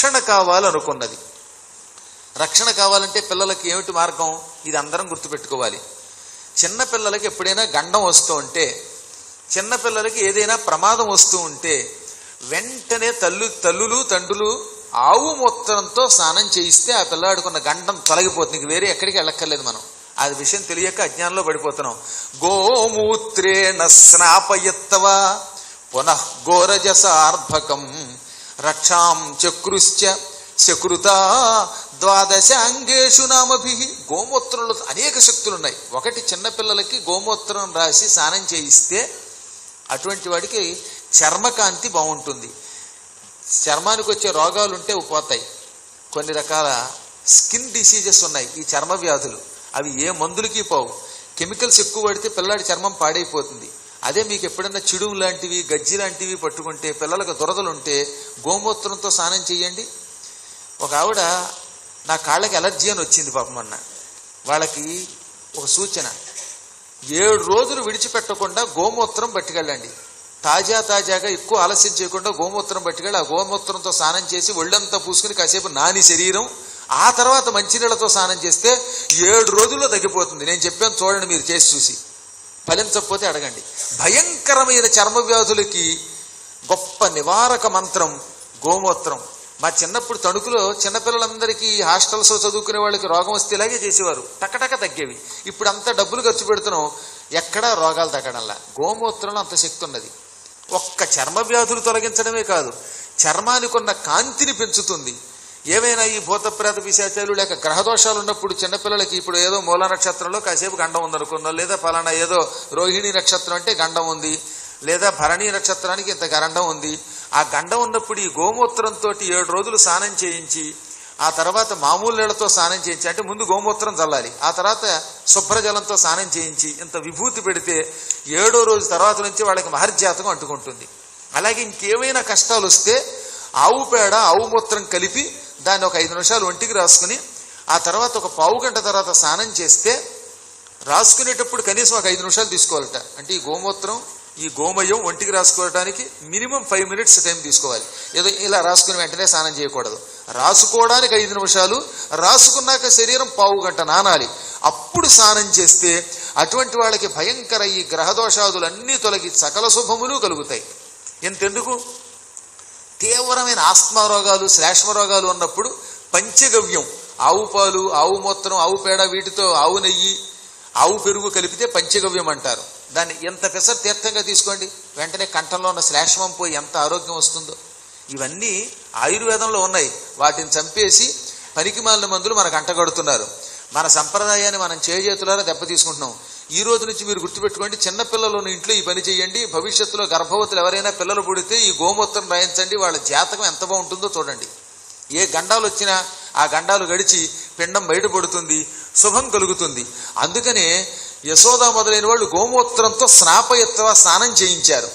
రక్షణ కావాలనుకున్నది. రక్షణ కావాలంటే పిల్లలకి ఏమిటి మార్గం? ఇది అందరం గుర్తుపెట్టుకోవాలి. చిన్నపిల్లలకి ఎప్పుడైనా గండం వస్తూ ఉంటే, చిన్నపిల్లలకి ఏదైనా ప్రమాదం వస్తూ ఉంటే వెంటనే తల్లులు తండ్రులు ఆవు మూత్రంతో స్నానం చేయిస్తే ఆ పిల్లాడుకున్న గండం తొలగిపోతుంది. ఇంక వేరే ఎక్కడికి వెళ్ళక్కర్లేదు. మనం ఆ విషయం తెలియక అజ్ఞానంలో పడిపోతున్నాం. గోమూత్రేణ స్నాపయత్వ పునః ఘోరజసార్భకం రక్షాం చక్రుశ్చ శకృత ద్వాదశాంగేషు నామభి. గోమూత్రంలో అనేక శక్తులున్నాయి. ఒకటి, చిన్నపిల్లలకి గోమూత్రం రాసి స్నానం చేయిస్తే అటువంటి వాడికి చర్మకాంతి బాగుంటుంది. చర్మానికి వచ్చే రోగాలు ఉంటే పోతాయి. కొన్ని రకాల స్కిన్ డిసీజెస్ ఉన్నాయి, ఈ చర్మ వ్యాధులు. అవి ఏ మందులకి పోవు. కెమికల్స్ ఎక్కువ పడితే పిల్లాడి చర్మం పాడైపోతుంది. అదే మీకు ఎప్పుడన్నా చిడుము లాంటివి గజ్జి లాంటివి పట్టుకుంటే, పిల్లలకు దురదలుంటే గోమూత్రంతో స్నానం చేయండి. ఒక ఆవిడ నా కాళ్ళకి ఎలర్జీ అని వచ్చింది పాపం. అన్న వాళ్ళకి ఒక సూచన, 7 రోజులు విడిచిపెట్టకుండా గోమూత్రం పట్టుకెళ్ళండి. తాజాగా ఎక్కువ ఆలస్యం చేయకుండా గోమూత్రం పట్టుకెళ్ళి ఆ గోమూత్రంతో స్నానం చేసి ఒళ్ళంతా పూసుకుని కాసేపు నాని శరీరం, ఆ తర్వాత మంచినీళ్లతో స్నానం చేస్తే 7 రోజుల్లో తగ్గిపోతుంది. నేను చెప్పాను, చూడండి, మీరు చేసి చూసి. ఫలించకపోతే అడగండి. భయంకరమైన చర్మ వ్యాధులకి గొప్ప నివారక మంత్రం గోమూత్రం. మా చిన్నప్పుడు తణుకులో చిన్నపిల్లలందరికీ హాస్టల్స్లో చదువుకునే వాళ్ళకి రోగం వస్తే ఇలాగే చేసేవారు, టక్కటక్క తగ్గేవి. ఇప్పుడు అంత డబ్బులు ఖర్చు పెడుతున్నాం, ఎక్కడా రోగాలు తగ్గడంలా. గోమూత్రంలో అంత శక్తి ఉన్నది. ఒక్క చర్మ వ్యాధులు తొలగించడమే కాదు, చర్మానికి ఉన్న కాంతిని పెంచుతుంది. ఏమైనా ఈ భూతప్రేత పిశాచాలు లేక గ్రహదోషాలు ఉన్నప్పుడు చిన్నపిల్లలకి, ఇప్పుడు ఏదో మూల నక్షత్రంలో కాసేపు గండం ఉందనుకున్నాం, లేదా ఫలానా ఏదో రోహిణి నక్షత్రం అంటే గండం ఉంది, లేదా భరణి నక్షత్రానికి ఇంత గండం ఉంది. ఆ గండం ఉన్నప్పుడు ఈ గోమూత్రంతో 7 రోజులు స్నానం చేయించి, ఆ తర్వాత మామూలు నీళ్లతో స్నానం చేయించి, అంటే ముందు గోమూత్రం చల్లాలి, ఆ తర్వాత శుభ్రజలంతో స్నానం చేయించి ఇంత విభూతి పెడితే 7వ రోజు తర్వాత నుంచి వాళ్ళకి మహర్జాతకం అంటుకుంటుంది. అలాగే ఇంకేమైనా కష్టాలు వస్తే ఆవు పేడ ఆవు మూత్రం కలిపి దాన్ని ఒక 5 నిమిషాలు ఒంటికి రాసుకుని, ఆ తర్వాత ఒక పావు గంట తర్వాత స్నానం చేస్తే, రాసుకునేటప్పుడు కనీసం ఒక 5 నిమిషాలు తీసుకోవాలట. అంటే ఈ గోమూత్రం ఈ గోమయం ఒంటికి రాసుకోవడానికి మినిమం 5 మినిట్స్ టైం తీసుకోవాలి. ఏదో ఇలా రాసుకుని వెంటనే స్నానం చేయకూడదు. రాసుకోవడానికి 5 నిమిషాలు, రాసుకున్నాక శరీరం పావు గంట నానాలి. అప్పుడు స్నానం చేస్తే అటువంటి వాళ్ళకి భయంకర ఈ గ్రహదోషాదులన్నీ తొలగి సకల శుభములు కలుగుతాయి. ఎంతెందుకు, తీవ్రమైన ఆస్మా రోగాలు శ్లేష్మ రోగాలు ఉన్నప్పుడు పంచగవ్యం, ఆవు పాలు ఆవు మూత్రం ఆవు పేడ వీటితో ఆవు నెయ్యి ఆవు పెరుగు కలిపితే పంచగవ్యం అంటారు. దాన్ని ఎంత పెసరు తీర్థంగా తీసుకోండి, వెంటనే కంఠంలో ఉన్న శ్లేష్మం పోయి ఎంత ఆరోగ్యం వస్తుందో. ఇవన్నీ ఆయుర్వేదంలో ఉన్నాయి. వాటిని చంపేసి పనికిమాలిన మందులు మనకు అంటగడుతున్నారు. మన సంప్రదాయాన్ని మనం చేజేతులారా దెబ్బ తీసుకుంటున్నాం. ఈ రోజు నుంచి మీరు గుర్తుపెట్టుకోండి, చిన్నపిల్లలను ఇంట్లో ఈ పని చేయండి. భవిష్యత్తులో గర్భవతులు ఎవరైనా పిల్లలు పుడితే ఈ గోమూత్రం రాయించండి. వాళ్ళ జాతకం ఎంత బాగుంటుందో చూడండి. ఏ గండాలు వచ్చినా ఆ గండాలు గడిచి పిండం బయటపడుతుంది, శుభం కలుగుతుంది. అందుకనే యశోద మొదలైన వాళ్ళు గోమూత్రంతో స్నాపయత్వ స్నానం చేయించారు.